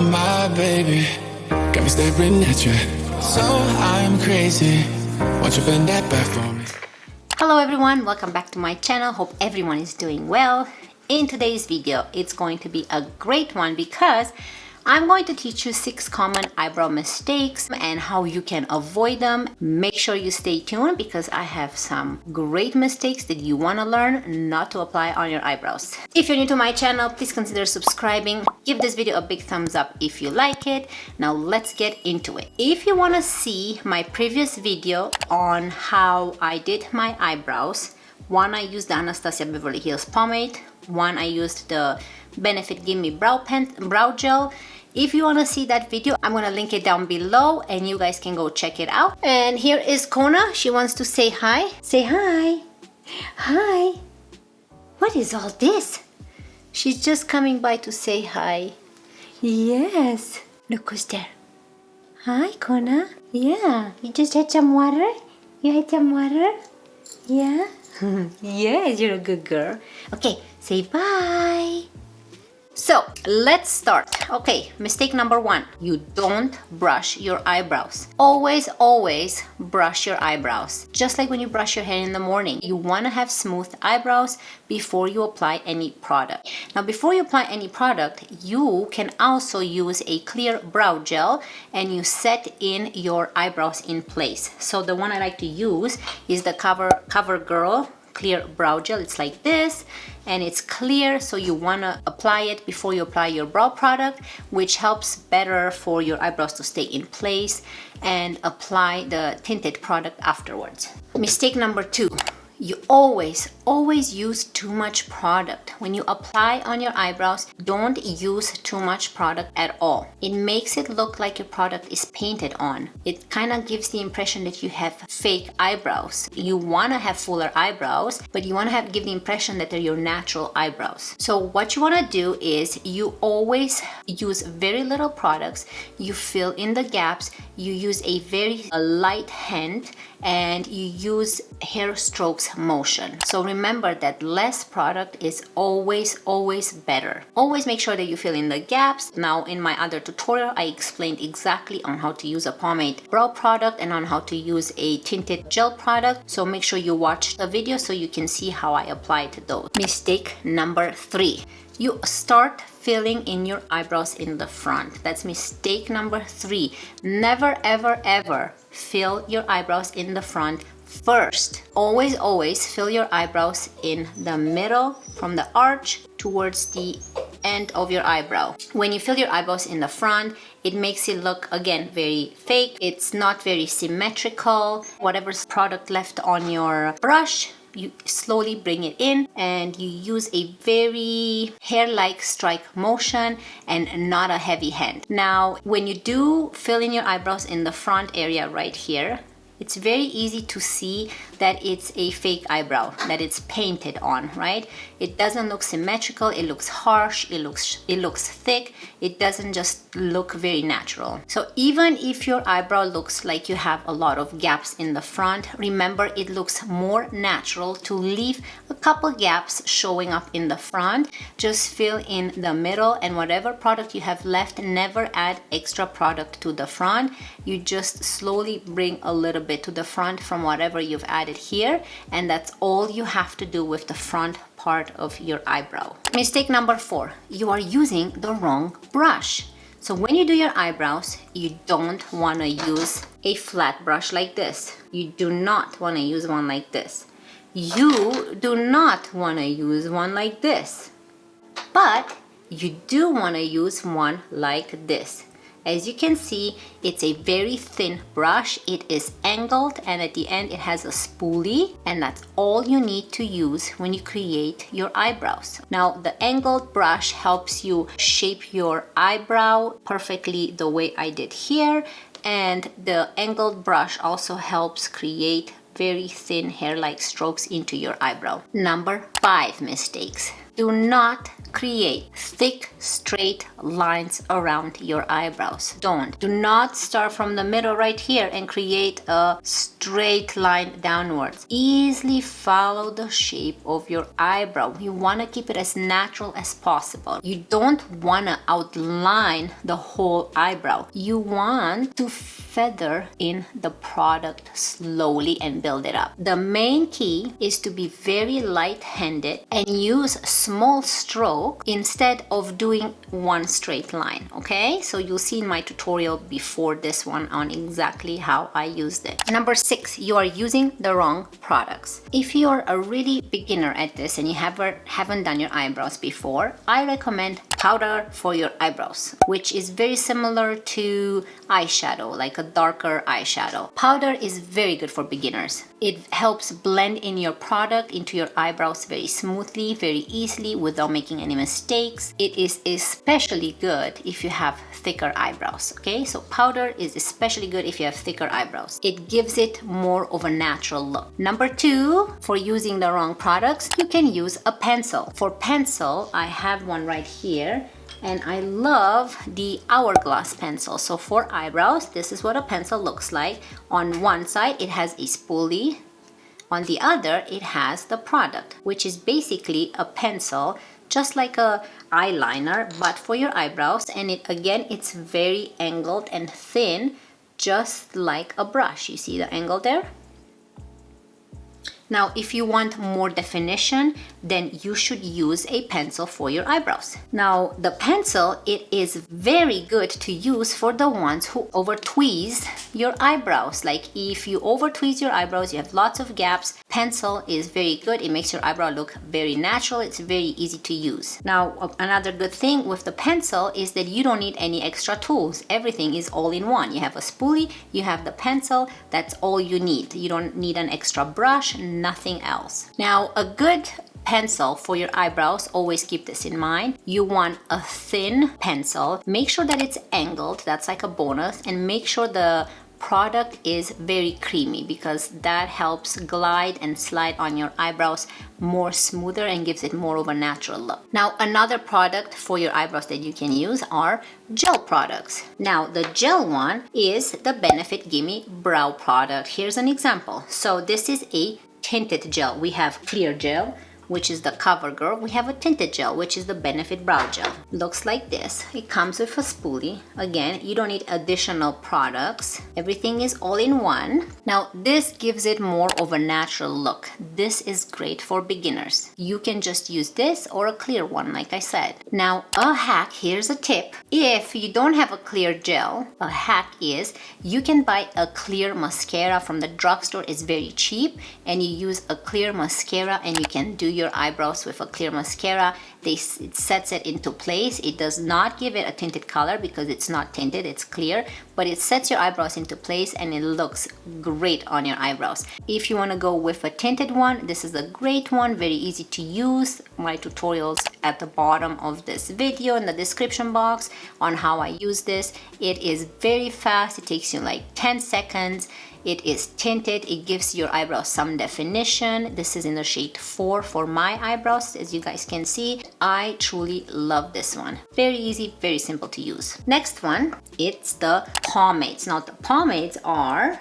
my baby, got me staring at you. So I'm crazy. Won't you bend that back for me? Hello everyone, welcome back to my channel. Hope everyone is doing well. In today's video, it's going to be a great one because I'm going to teach you 6 common eyebrow mistakes and how you can avoid them. Make sure you stay tuned because I have some great mistakes that you want to learn not to apply on your eyebrows. If you're new to my channel, please consider subscribing. Give this video a big thumbs up if you like it. Now let's get into it. If you want to see my previous video on how I did my eyebrows, one I used the Anastasia Beverly Hills pomade, one I used the Benefit Gimme brow gel. If you want to see that video, I'm going to link it down below and you guys can go check it out. And here is Kona. She wants to say hi. Say hi. Hi. What is all this? She's just coming by to say hi. Yes. Look who's there. Hi, Kona. Yeah. You just had some water? You had some water? Yeah? Yes, you're a good girl. Okay, say bye. So let's start. Okay, mistake number 1. You don't brush your eyebrows. Always brush your eyebrows. Just like when you brush your hair in the morning. You want to have smooth eyebrows before you apply any product. Now before you apply any product, you can also use a clear brow gel and you set in your eyebrows in place. So the one I like to use is the CoverGirl clear brow gel. It's like this and it's clear, so you want to apply it before you apply your brow product, which helps better for your eyebrows to stay in place, and apply the tinted product afterwards. Mistake number 2. You always use too much product. When you apply on your eyebrows, don't use too much product at all. It makes it look like your product is painted on. It kind of gives the impression that you have fake eyebrows. You want to have fuller eyebrows, but you want to give the impression that they're your natural eyebrows. So what you want to do is you always use very little products. You fill in the gaps. You use a very light hand and you use hair strokes motion. So remember that less product is always better. Always make sure that you fill in the gaps. Now in my other tutorial, I explained exactly on how to use a pomade brow product and on how to use a tinted gel product. So make sure you watch the video so you can see how I applied those. Mistake number 3. You start filling in your eyebrows in the front. That's mistake number 3. Never ever fill your eyebrows in the front first. Always fill your eyebrows in the middle, from the arch towards the end of your eyebrow. When you fill your eyebrows in the front, it makes it look, again, very fake. It's not very symmetrical. Whatever's product left on your brush, you slowly bring it in and you use a very hair-like strike motion and not a heavy hand. Now, when you do fill in your eyebrows in the front area right here, it's very easy to see that it's a fake eyebrow, that it's painted on, right? It doesn't look symmetrical, it looks harsh, it looks thick, it doesn't just look very natural. So even if your eyebrow looks like you have a lot of gaps in the front, remember it looks more natural to leave a couple gaps showing up in the front. Just fill in the middle and whatever product you have left, never add extra product to the front. You just slowly bring a little bit to the front from whatever you've added here, and that's all you have to do with the front part of your eyebrow. Mistake number 4. You are using the wrong brush. So when you do your eyebrows, you don't want to use a flat brush like this. You do not want to use one like this. You do not want to use one like this. But you do want to use one like this. As you can see, it's a very thin brush. It is angled and at the end it has a spoolie, and that's all you need to use when you create your eyebrows. Now, the angled brush helps you shape your eyebrow perfectly the way I did here, and the angled brush also helps create very thin hair-like strokes into your eyebrow. Number 5 mistakes. Do not create thick, straight lines around your eyebrows. Do not start from the middle right here and create a straight line downwards. Easily follow the shape of your eyebrow. You want to keep it as natural as possible. You don't want to outline the whole eyebrow. You want to feather in the product slowly and build it up. The main key is to be very light-handed and use small stroke instead of doing one straight line, okay? So you'll see in my tutorial before this one on exactly how I used it. Number 6, you are using the wrong products. If you're a really beginner at this and you haven't done your eyebrows before, I recommend powder for your eyebrows, which is very similar to eyeshadow, like a darker eyeshadow. Powder is very good for beginners. It helps blend in your product into your eyebrows very smoothly, very easily, without making any mistakes. It is especially good if you have thicker eyebrows, okay? So powder is especially good if you have thicker eyebrows. It gives it more of a natural look. Number 2, for using the wrong products, you can use a pencil. For pencil, I have one right here, and I love the hourglass pencil. So for eyebrows, this is what a pencil looks like. On one side, it has a spoolie. On the other, it has the product, which is basically a pencil, just like a eyeliner, but for your eyebrows. And it's very angled and thin, just like a brush. You see the angle there? Now, if you want more definition, then you should use a pencil for your eyebrows. Now, the pencil, it is very good to use for the ones who over tweeze your eyebrows. Like if you over tweeze your eyebrows, you have lots of gaps, pencil is very good. It makes your eyebrow look very natural. It's very easy to use. Now, another good thing with the pencil is that you don't need any extra tools. Everything is all in one. You have a spoolie, you have the pencil, that's all you need. You don't need an extra brush, nothing else. Now, a good pencil for your eyebrows, always keep this in mind. You want a thin pencil. Make sure that it's angled, that's like a bonus, and make sure the product is very creamy because that helps glide and slide on your eyebrows more smoother and gives it more of a natural look. Now, another product for your eyebrows that you can use are gel products. Now, the gel one is the Benefit Gimme Brow product. Here's an example. So this is a tinted gel. We have clear gel, which is the CoverGirl. We have a tinted gel, which is the Benefit Brow Gel. Looks like this. It comes with a spoolie. Again, you don't need additional products. Everything is all in one. Now, this gives it more of a natural look. This is great for beginners. You can just use this or a clear one, like I said. Now, a hack, here's a tip. If you don't have a clear gel, a hack is you can buy a clear mascara from the drugstore. It's very cheap, and you use a clear mascara and you can do your eyebrows with a clear mascara. It sets it into place. It does not give it a tinted color because it's not tinted, it's clear, but it sets your eyebrows into place and it looks great on your eyebrows. If you want to go with a tinted one, this is a great one, very easy to use. My tutorials at the bottom of this video in the description box on how I use this. It is very fast. It takes you like 10 seconds. It is tinted. It gives your eyebrows some definition. This is in the shade 4 for my eyebrows, as you guys can see. I truly love this one. Very easy, very simple to use. Next one, it's the pomades. Now the pomades are,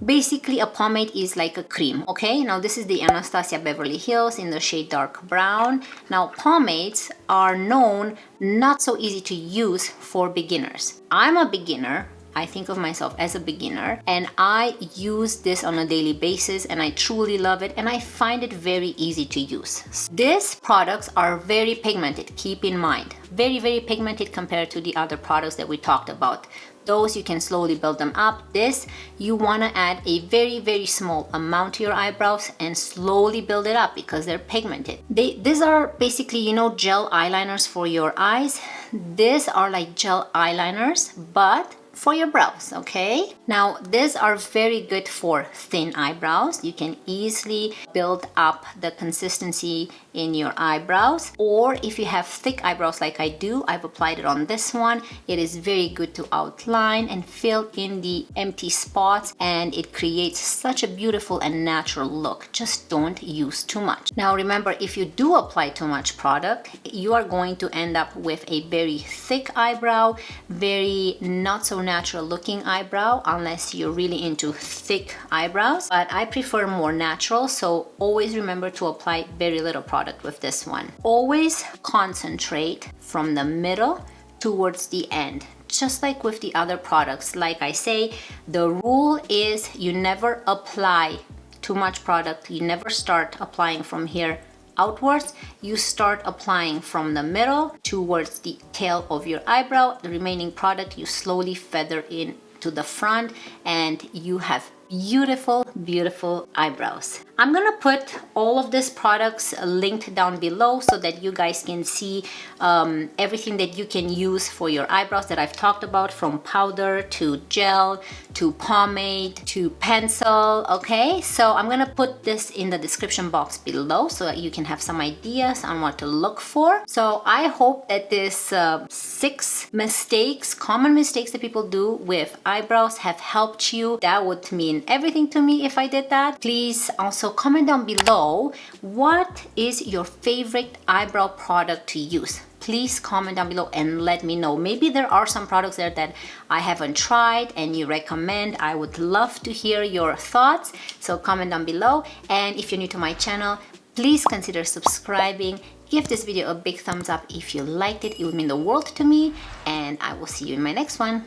basically a pomade is like a cream, okay? Now this is the Anastasia Beverly Hills in the shade dark brown. Now pomades are known not so easy to use for beginners. I'm a beginner. I think of myself as a beginner, and I use this on a daily basis, and I truly love it, and I find it very easy to use. These products are very pigmented, keep in mind. Very, very pigmented compared to the other products that we talked about. Those you can slowly build them up. This, you want to add a very, very small amount to your eyebrows and slowly build it up because they're pigmented. These are basically, you know, gel eyeliners for your eyes. These are like gel eyeliners, but for your brows, okay? Now, these are very good for thin eyebrows. You can easily build up the consistency in your eyebrows, or if you have thick eyebrows like I do, I've applied it on this one. It is very good to outline and fill in the empty spots, and it creates such a beautiful and natural look. Just don't use too much. Now remember, if you do apply too much product, you are going to end up with a very thick eyebrow, very not so natural looking eyebrow, unless you're really into thick eyebrows. But I prefer more natural, so always remember to apply very little product with this one. Always concentrate from the middle towards the end, just like with the other products. Like I say, the rule is you never apply too much product. You never start applying from here outwards. You start applying from the middle towards the tail of your eyebrow. The remaining product you slowly feather in to the front, and you have beautiful, beautiful eyebrows. I'm gonna put all of these products linked down below so that you guys can see everything that you can use for your eyebrows that I've talked about, from powder to gel to pomade to pencil. Okay, so I'm gonna put this in the description box below so that you can have some ideas on what to look for. So I hope that this 6 mistakes, common mistakes that people do with eyebrows, have helped you. That would mean everything to me if I did that. Please also comment down below, what is your favorite eyebrow product to use? Please comment down below and let me know. Maybe there are some products there that I haven't tried and you recommend. I would love to hear your thoughts, so comment down below. And if you're new to my channel, please consider subscribing. Give this video a big thumbs up if you liked it. It would mean the world to me, and I will see you in my next one.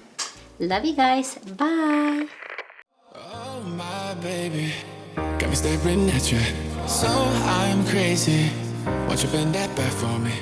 Love you guys. Bye. Oh my baby, got me staring at you. So I'm crazy. Won't you bend that back for me?